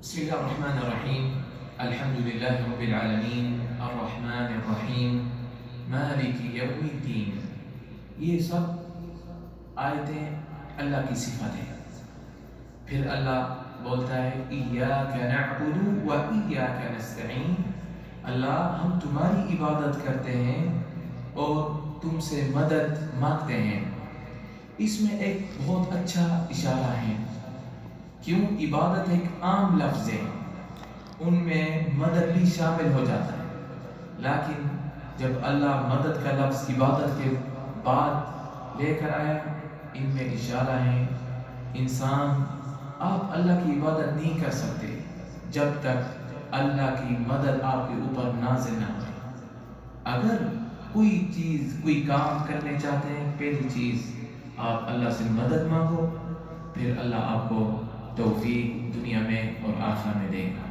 بسم الله الرحمن الرحيم. الحمد لله رب العالمين الرحمن الرحیم مالک یوم الدین. یہ سب آیتیں اللہ کی صفت ہیں. پھر اللہ بولتا ہے ایاک نعبد و ایاک نستعین. اللہ ہم تمہاری عبادت کرتے ہیں اور تم سے مدد مانگتے ہیں. اس میں ایک بہت اچھا اشارہ ہے. کیوں؟ عبادت ایک عام لفظ ہے، ان میں مدد بھی شامل ہو جاتا ہے، لیکن جب اللہ مدد کا لفظ عبادت کے بعد لے کر آیا، ان میں اشارہ ہے انسان آپ اللہ کی عبادت نہیں کر سکتے جب تک اللہ کی مدد آپ کے اوپر نازل نہ ہو. اگر کوئی کام کرنے چاہتے ہیں، پہلی چیز آپ اللہ سے مدد مانگو، پھر اللہ آپ کو توفیق دنیا میں اور آخرت میں دے گا.